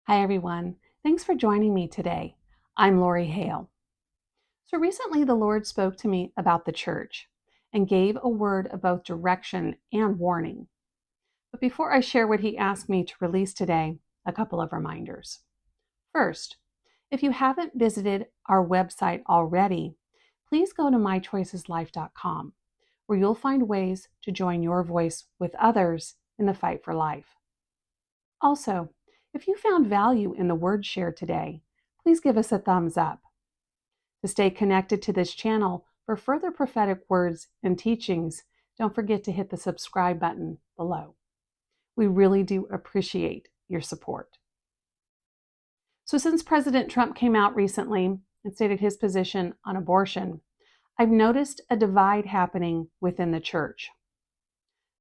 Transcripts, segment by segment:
Hi, everyone. Thanks for joining me today. I'm Lori Hale. So recently, the Lord spoke to me about the church and gave a word of both direction and warning. But before I share what He asked me to release today, a couple of reminders. First, if you haven't visited our website already, please go to mychoiceslife.com, where you'll find ways to join your voice with others in the fight for life. Also, if you found value in the word shared today, please give us a thumbs up. To stay connected to this channel for further prophetic words and teachings, don't forget to hit the subscribe button below. We really do appreciate your support. So since President Trump came out recently and stated his position on abortion, I've noticed a divide happening within the church.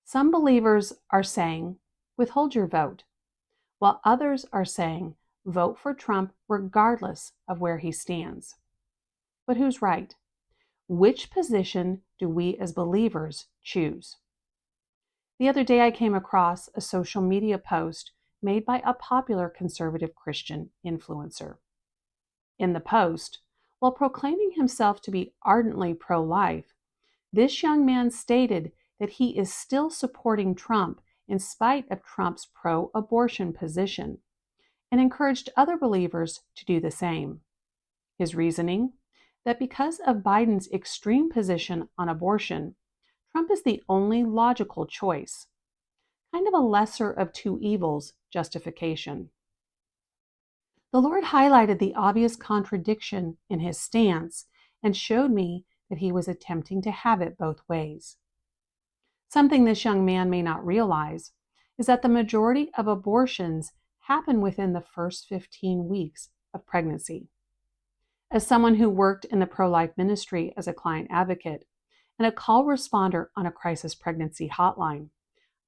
Some believers are saying, withhold your vote, while others are saying, vote for Trump regardless of where he stands. But who's right? Which position do we as believers choose? The other day I came across a social media post made by a popular conservative Christian influencer. In the post, while proclaiming himself to be ardently pro-life, this young man stated that he is still supporting Trump in spite of Trump's pro-abortion position, and encouraged other believers to do the same. His reasoning? That because of Biden's extreme position on abortion, Trump is the only logical choice. Kind of a lesser of two evils justification. The Lord highlighted the obvious contradiction in his stance and showed me that he was attempting to have it both ways. Something this young man may not realize is that the majority of abortions happen within the first 15 weeks of pregnancy. As someone who worked in the pro-life ministry as a client advocate and a call responder on a crisis pregnancy hotline,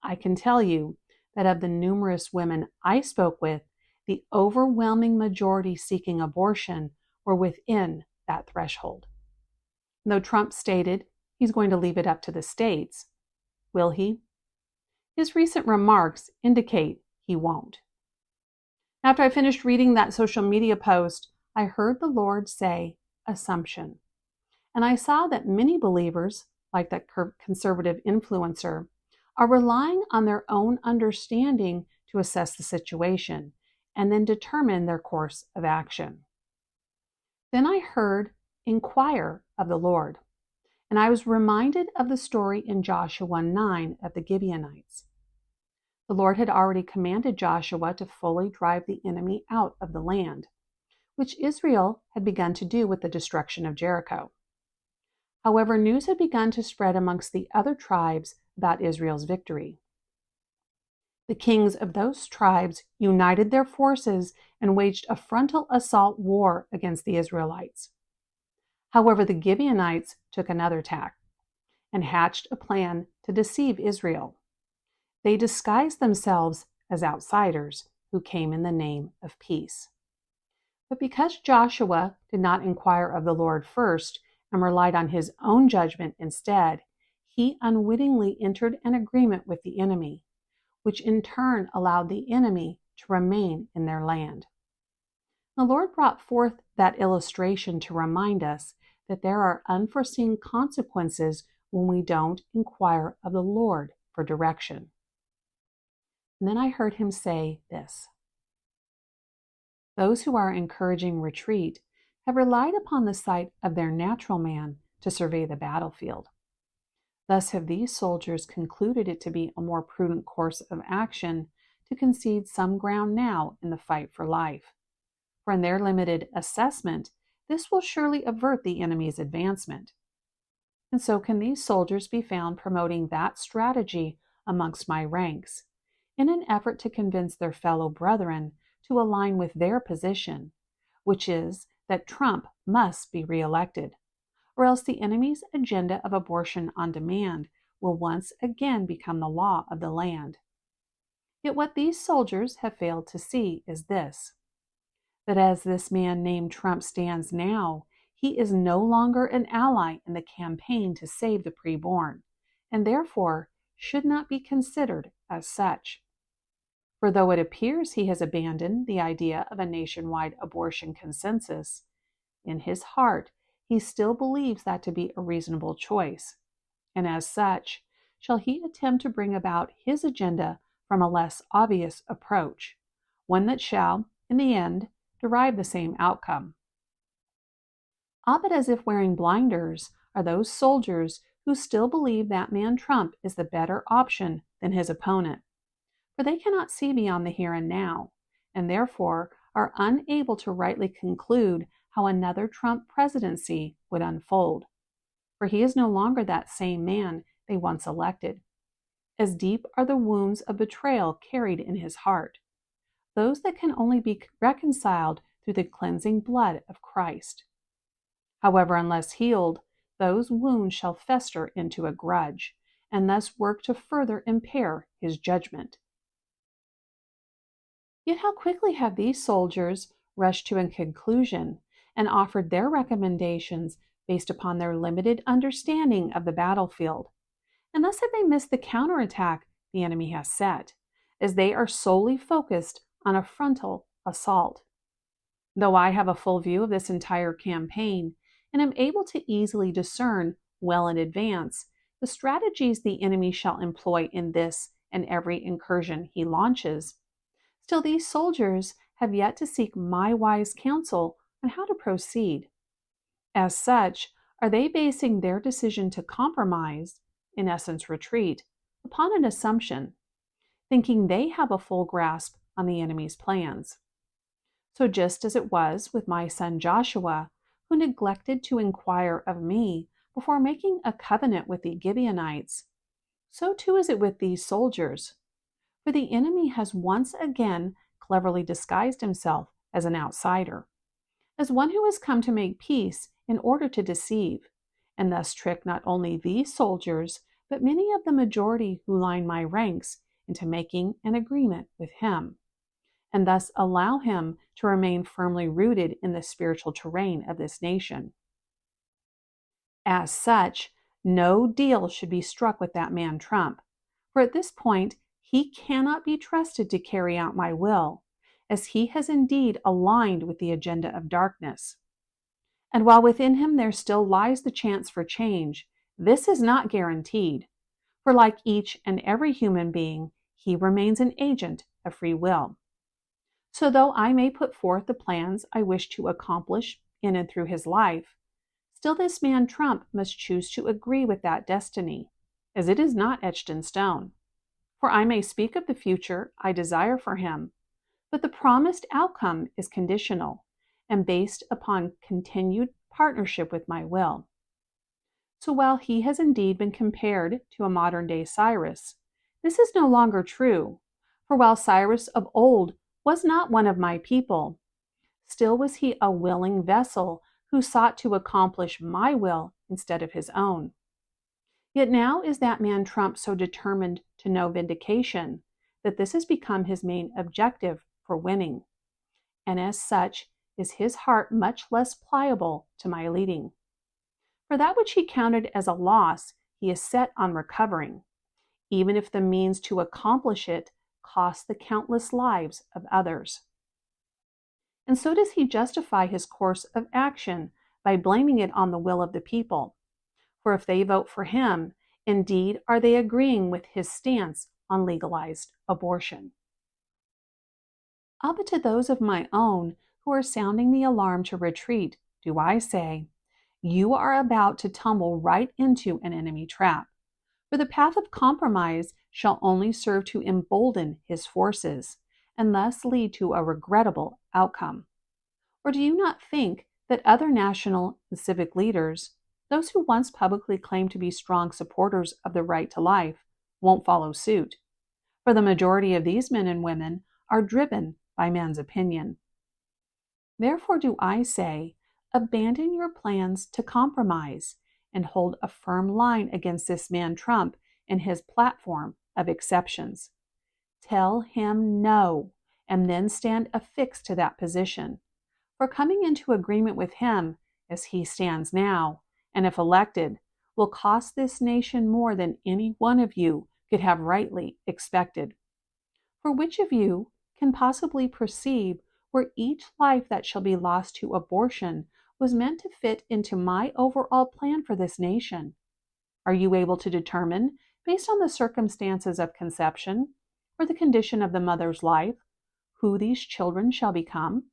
I can tell you that of the numerous women I spoke with, the overwhelming majority seeking abortion were within that threshold. Though Trump stated he's going to leave it up to the states, will he? His recent remarks indicate he won't. After I finished reading that social media post, I heard the Lord say, assumption. And I saw that many believers, like that conservative influencer, are relying on their own understanding to assess the situation and then determine their course of action. Then I heard, Inquire of the Lord. And I was reminded of the story in Joshua 9 of the Gibeonites. The Lord had already commanded Joshua to fully drive the enemy out of the land, which Israel had begun to do with the destruction of Jericho. However, news had begun to spread amongst the other tribes about Israel's victory. The kings of those tribes united their forces and waged a frontal assault war against the Israelites. However, the Gibeonites took another tack and hatched a plan to deceive Israel. They disguised themselves as outsiders who came in the name of peace. But because Joshua did not inquire of the Lord first and relied on his own judgment instead, he unwittingly entered an agreement with the enemy, which in turn allowed the enemy to remain in their land. The Lord brought forth that illustration to remind us that there are unforeseen consequences when we don't inquire of the Lord for direction. And then I heard him say this: those who are encouraging retreat have relied upon the sight of their natural man to survey the battlefield. Thus have these soldiers concluded it to be a more prudent course of action to concede some ground now in the fight for life. For in their limited assessment, this will surely avert the enemy's advancement. And so can these soldiers be found promoting that strategy amongst my ranks, in an effort to convince their fellow brethren to align with their position, which is that Trump must be reelected, or else the enemy's agenda of abortion on demand will once again become the law of the land. Yet what these soldiers have failed to see is this: that as this man named Trump stands now, he is no longer an ally in the campaign to save the preborn, and therefore should not be considered as such. For though it appears he has abandoned the idea of a nationwide abortion consensus, in his heart he still believes that to be a reasonable choice, and as such, shall he attempt to bring about his agenda from a less obvious approach, one that shall, in the end, derive the same outcome. But as if wearing blinders are those soldiers who still believe that man Trump is the better option than his opponent, for they cannot see beyond the here and now, and therefore are unable to rightly conclude how another Trump presidency would unfold. For he is no longer that same man they once elected. As deep are the wounds of betrayal carried in his heart, those that can only be reconciled through the cleansing blood of Christ. However, unless healed, those wounds shall fester into a grudge, and thus work to further impair his judgment. Yet how quickly have these soldiers rushed to a conclusion and offered their recommendations based upon their limited understanding of the battlefield. And thus have they missed the counterattack the enemy has set, as they are solely focused on a frontal assault. Though I have a full view of this entire campaign and am able to easily discern well in advance the strategies the enemy shall employ in this and every incursion he launches, still these soldiers have yet to seek my wise counsel on how to proceed. As such, are they basing their decision to compromise, in essence retreat, upon an assumption, thinking they have a full grasp on the enemy's plans. So just as it was with my son Joshua, who neglected to inquire of me before making a covenant with the Gibeonites, so too is it with these soldiers. For the enemy has once again cleverly disguised himself as an outsider, as one who has come to make peace in order to deceive, and thus trick not only these soldiers, but many of the majority who line my ranks into making an agreement with him, and thus allow him to remain firmly rooted in the spiritual terrain of this nation. As such, no deal should be struck with that man Trump, for at this point he cannot be trusted to carry out my will, as he has indeed aligned with the agenda of darkness. And while within him there still lies the chance for change, this is not guaranteed, for like each and every human being, he remains an agent of free will. So though I may put forth the plans I wish to accomplish in and through his life, still this man Trump must choose to agree with that destiny, as it is not etched in stone. For I may speak of the future I desire for him, but the promised outcome is conditional and based upon continued partnership with my will. So while he has indeed been compared to a modern-day Cyrus, this is no longer true, for while Cyrus of old was not one of my people, still was he a willing vessel who sought to accomplish my will instead of his own. Yet now is that man Trump so determined to know vindication that this has become his main objective for winning, and as such is his heart much less pliable to my leading. For that which he counted as a loss, he is set on recovering, even if the means to accomplish it cost the countless lives of others. And so does he justify his course of action by blaming it on the will of the people. For if they vote for him, indeed are they agreeing with his stance on legalized abortion. But to those of my own who are sounding the alarm to retreat, do I say, you are about to tumble right into an enemy trap, for the path of compromise shall only serve to embolden his forces, and thus lead to a regrettable outcome. Or do you not think that other national and civic leaders, those who once publicly claimed to be strong supporters of the right to life, won't follow suit? For the majority of these men and women are driven by man's opinion. Therefore do I say, abandon your plans to compromise and hold a firm line against this man Trump and his platform of exceptions. Tell him no, and then stand affixed to that position. For coming into agreement with him, as he stands now, and if elected, will cost this nation more than any one of you could have rightly expected. For which of you can possibly perceive where each life that shall be lost to abortion was meant to fit into my overall plan for this nation? Are you able to determine, based on the circumstances of conception or the condition of the mother's life, who these children shall become?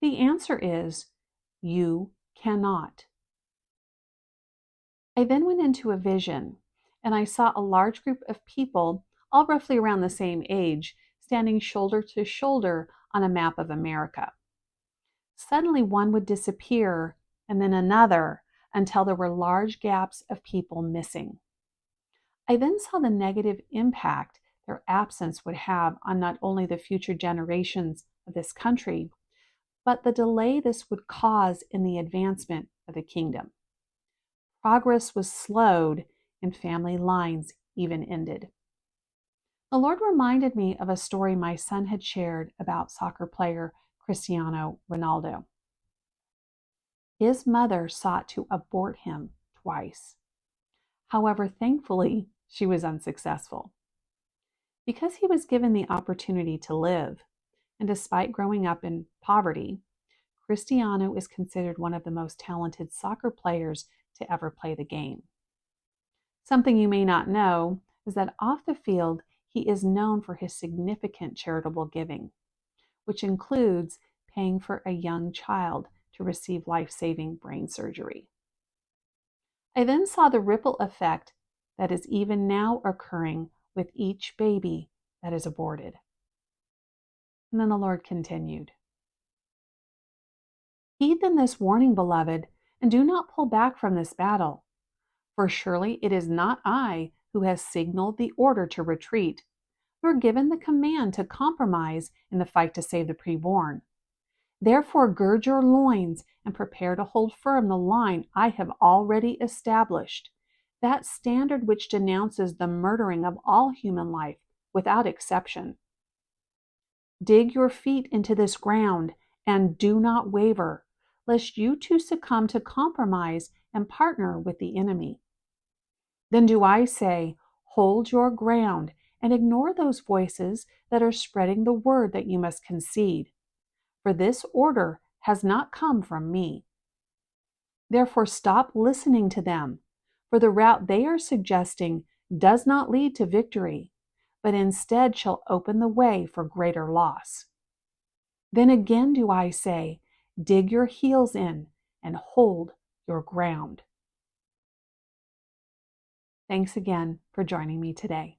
The answer is, you cannot. I then went into a vision, and I saw a large group of people, all roughly around the same age, standing shoulder to shoulder on a map of America. Suddenly one would disappear, and then another, until there were large gaps of people missing. I then saw the negative impact their absence would have on not only the future generations of this country, but the delay this would cause in the advancement of the kingdom. Progress was slowed, and family lines even ended. The Lord reminded me of a story my son had shared about soccer player Cristiano Ronaldo. His mother sought to abort him twice. However, thankfully, she was unsuccessful. Because he was given the opportunity to live, and despite growing up in poverty, Cristiano is considered one of the most talented soccer players to ever play the game. Something you may not know is that off the field, he is known for his significant charitable giving, which includes paying for a young child to receive life-saving brain surgery. I then saw the ripple effect that is even now occurring with each baby that is aborted. And then the Lord continued. Heed then this warning, beloved, and do not pull back from this battle. For surely it is not I who has signaled the order to retreat, nor given the command to compromise in the fight to save the preborn. Therefore gird your loins and prepare to hold firm the line I have already established, that standard which denounces the murdering of all human life without exception. Dig your feet into this ground and do not waver, lest you too succumb to compromise and partner with the enemy. Then do I say, hold your ground and ignore those voices that are spreading the word that you must concede. For this order has not come from me. Therefore stop listening to them, for the route they are suggesting does not lead to victory, but instead shall open the way for greater loss. Then again do I say, dig your heels in and hold your ground. Thanks again for joining me today.